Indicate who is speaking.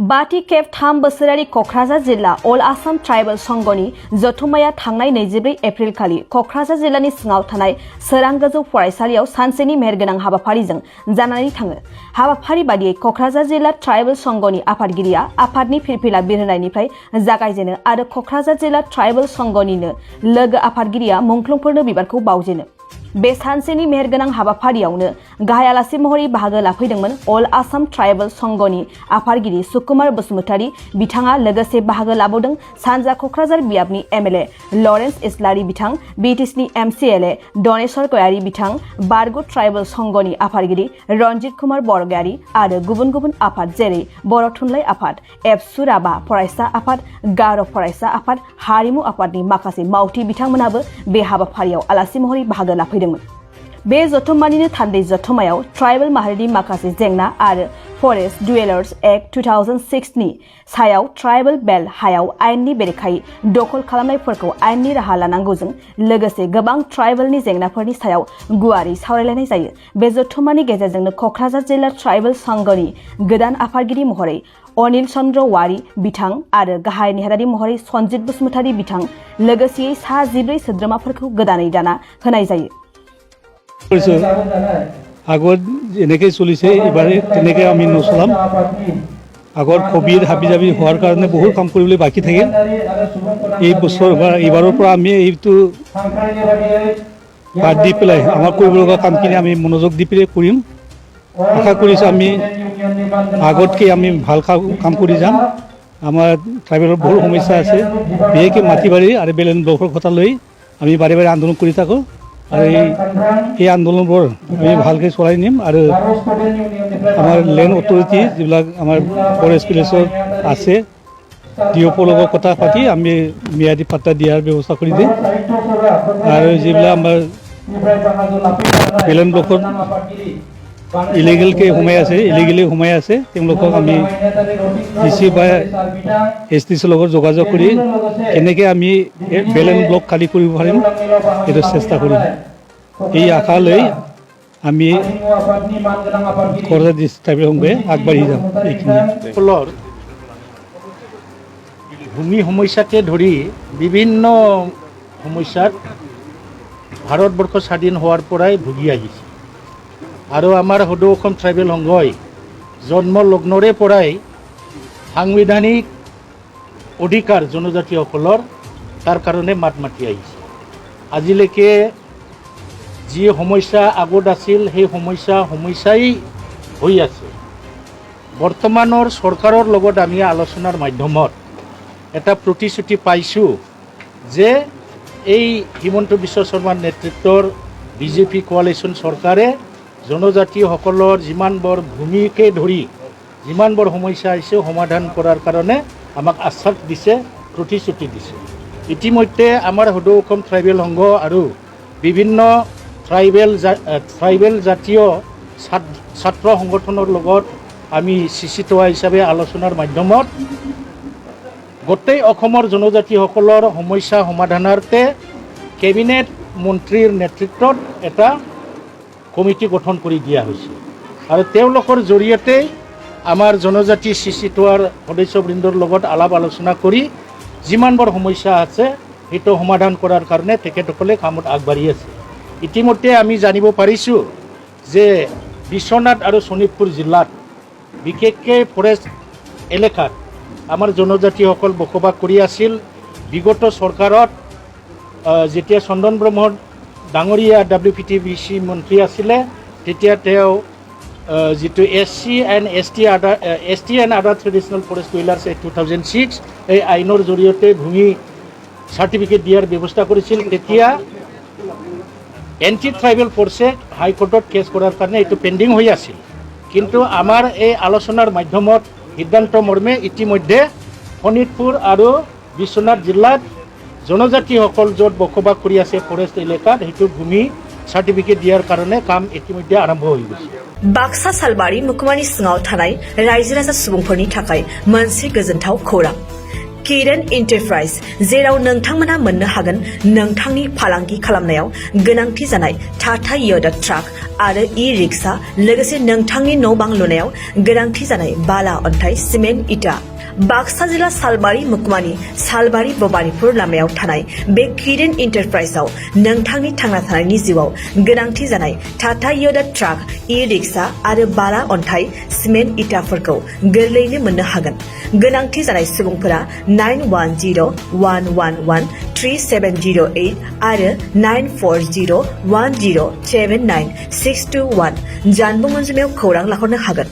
Speaker 1: बाथि खेब 3 बोसोरारि क'क्राझार जिल्ला अल आसाम ट्राइबल संघनि जथुम्माया थांनाय 24 एप्रिल खालि क'क्राझार जिल्लानि सिङाव थानाय सोरां गोजौ फरायसालियाव सानसेनि मेहेरगोनां हाबाफारिजों जानानै थाङो। हाबाफारि बादियै क'क्राझार जिल्ला ट्राइबल संघनि आफादगिरिया आफादनि फिरफिला बिरहोनायनिफ्राय जागायजेनो आरो क'क्राझार जिल्ला ट्राइबल संघनिनो लोगो आफादगिरिया मुंख्लंफोरनो बिबारखौ बावजेनो। बे सानसेनि मेहेरगोनां हाबाफारियावनो गाहाय आलासि महरै बाहागो लाफैदोंमोन अल आसाम ट्राइबल संघनि आफादगिरि सुकुमार बसुमतारी। बिथाङा लोगोसे बाहागो लाबावदों सानजा क'क्राझार बियाबनि एमएलए लरेन्स इस्लारि बिथां, बिटिसिनि एमसिएलए दनेश्वर गयारी बिथां, बारगु ट्राइबल संघनि आफादगिरि रन्जित कुमार बरगयारी आरो गुबुन गुबुन आफाद जेरै बर' थुनलाइ आफाद, एबसु राभा फरायसा आफाद, गार' फरायसा आफाद, हारिमु आफादनि माखासे मावथि बिथांमोनाबो बे हाबाफारियाव आलासि महरै बाहागो लाफैदोंमोन। बे जथुम्मानिनो थान्दै जथुम्मायाव ट्राइबल माहारिनि माखासे जेंना आरो फरेस्ट डुवेलार्स एक्ट 2006 नि सायाव ट्राइबल बेल्ट हायाव आयेननि बेरेखायै दखल खालामनायफोरखौ आयेननि राहा लानांगौजों लोगोसे गोबां ट्राइबलनि जेंनाफोरनि सायाव गुवारै सावरायलायनाय जायो। बे जथुम्मानि गेजेरजोंनो क'क्राझार जिल्ला ट्राइबल संघनि गोदान आफादगिरि महरै अनिल चन्द्र वारी बिथां आरो गाहाय नेहाथारि महरै सन्जित बसुमतारी बिथां लोगोसेयै सा 14 सोद्रोमाफोरखौ गोदानै दाना होनाय जायो।
Speaker 2: আগত যেনেকৈ চলিছে এবাৰে তেনেকৈ আমি নচলাম। আগত কভিড হাবি জাবি হোৱাৰ কাৰণে বহুত কাম কৰিবলৈ বাকী থাকিল। এই বছৰ বা এইবাৰৰ পৰা আমি এইটো বাদ দি পেলাই আমাৰ কৰিব লগা কামখিনি আমি মনোযোগ দি পেলাই কৰিম। আশা কৰিছোঁ আমি আগতকৈ আমি ভাল কাম কৰি যাম। আমাৰ ট্ৰাইবেলৰ বহুত সমস্যা আছে, বিশেষকৈ মাটি বাৰী আৰু বেলেগ ব্লকৰ কথা লৈ আমি বাৰে বাৰে আন্দোলন কৰি থাকোঁ আৰু এই আন্দোলনবোৰ আমি ভালকৈ চলাই নিম আৰু আমাৰ লেণ্ড অথৰিটি যিবিলাক আমাৰ ফৰেষ্ট ভিলেজত আছে ডিঅ'পৰ লগত কথা পাতি আমি ম্যাদী পাট্টা দিয়াৰ ব্যৱস্থা কৰি দিম আৰু যিবিলাক আমাৰ বেলেগ ব্লকত ইলিগেলকৈ সোমাই আছে তেওঁলোকক আমি ডিচি বা এছডিচিৰ লগত যোগাযোগ কৰি কেনেকৈ আমি বেলেগ ব্লক খালী কৰিব পাৰিম সেইটো চেষ্টা কৰিম। এই আশা লৈ আমি কক্ৰাঝাৰ ট্ৰাইবেল সংঘে আগবাঢ়ি যাম।
Speaker 3: এইখিনিৰ ভূমি সমস্যাকে ধৰি বিভিন্ন সমস্যাত ভাৰতবৰ্ষ স্বাধীন হোৱাৰ পৰাই ভুগি আহিছে আৰু আমাৰ সদৌ অসম ট্ৰাইবেল সংঘই জন্ম লগ্নৰে পৰাই সাংবিধানিক অধিকাৰ জনজাতিসকলৰ তাৰ কাৰণে মাত মাতি আহিছে। আজিলৈকে যি সমস্যা আগত আছিল সেই সমস্যাই হৈ আছে। বৰ্তমানৰ চৰকাৰৰ লগত আমি আলোচনাৰ মাধ্যমত এটা প্ৰতিশ্ৰুতি পাইছোঁ যে এই হিমন্ত বিশ্ব শৰ্মাৰ নেতৃত্বৰ বিজেপি কোৱালিশ্যন চৰকাৰে জনজাতিসকলৰ যিমানবোৰ ভূমিকে ধৰি যিমানবোৰ সমস্যা আহিছে সমাধান কৰাৰ কাৰণে আমাক আশ্বাস দিছে, প্ৰতিশ্ৰুতি দিছে। ইতিমধ্যে আমাৰ সদৌ অসম ট্ৰাইবেল সংঘ আৰু বিভিন্ন ট্ৰাইবেল জাতীয় ছাত্ৰ সংগঠনৰ লগত আমি চিচিটোৱা হিচাপে আলোচনাৰ মাধ্যমত গোটেই অসমৰ জনজাতিসকলৰ সমস্যা সমাধানাৰ্থে কেবিনেট মন্ত্ৰীৰ নেতৃত্বত এটা কমিটি গঠন কৰি দিয়া হৈছে আৰু তেওঁলোকৰ জৰিয়তে আমাৰ জনজাতি চিচিটোৱাৰ সদস্যবৃন্দৰ লগত আলাপ আলোচনা কৰি যিমানবোৰ সমস্যা আছে সেইটো সমাধান কৰাৰ কাৰণে তেখেতসকলে কামত আগবাঢ়ি আছে। ইতিমধ্যে আমি জানিব পাৰিছোঁ যে বিশ্বনাথ আৰু শোণিতপুৰ জিলাত বিশেষকৈ ফৰেষ্ট এলেকাত আমাৰ জনজাতিসকল বসবাস কৰি আছিল। বিগত চৰকাৰত যেতিয়া চন্দন ব্ৰহ্ম ডাঙৰীয়া WPTBC মন্ত্ৰী আছিলে তেতিয়া তেওঁ যিটো SC and ST and other traditional forest dwellers Act 2006 এই আইনৰ জৰিয়তে ভূমি চাৰ্টিফিকেট দিয়াৰ ব্যৱস্থা কৰিছিল। তেতিয়া এণ্টি ট্ৰাইবেল ফ'ৰ্চে হাইকোৰ্টত কেছ কৰাৰ কাৰণে এইটো পেণ্ডিং হৈ আছিল, কিন্তু আমাৰ এই আলোচনাৰ মাধ্যমত সিদ্ধান্ত মৰ্মে ইতিমধ্যে শোণিতপুৰ আৰু বিশ্বনাথ জিলাত জনজাতিসকল য'ত বসবাস কৰি আছে ফৰেষ্ট এলেকাত সেইটো ভূমি চাৰ্টিফিকেট দিয়াৰ কাৰণে কাম ইতিমধ্যে আৰম্ভ হৈ গৈছে।
Speaker 1: बाक्सा सालबारि मुखुमानि सिङाव थानाय रायजो राजा सुबुंफोरनि थाखाय मोनसे गोजोनथाव खौरां। किरेन इन्टारप्राइज जेराव नोंथांमोना मोननो हागोन नोंथांनि फालांगि खालामनायाव गोनांथि जानाय टाटा योदा ट्राक आरो ई-रिक्शा लोगोसे नोंथांनि न' बां लुनायाव गोनांथि जानाय बाला अन्थाइ सिमेन्ट इटा बाक्सा जिल्ला सालबारि मुकमानि सालबारि बबानिपुर लामायाव थानाय बे किरेन इन्टारप्राइजआव नोंथांनि थांना थानायनि जिउआव गोनांथि जानाय टाटा योदा ट्राक ई-रिक्शा आरो बाला अन्थाइ सिमेन्ट इटाफोरखौ गोरलैयैनो मोननो हागोन गोनांथि जानाय सुबुंफोरा 9101113708 आरो 9401079621 जानबुं अनजिमायाव खौरां लाहरनो हागोन।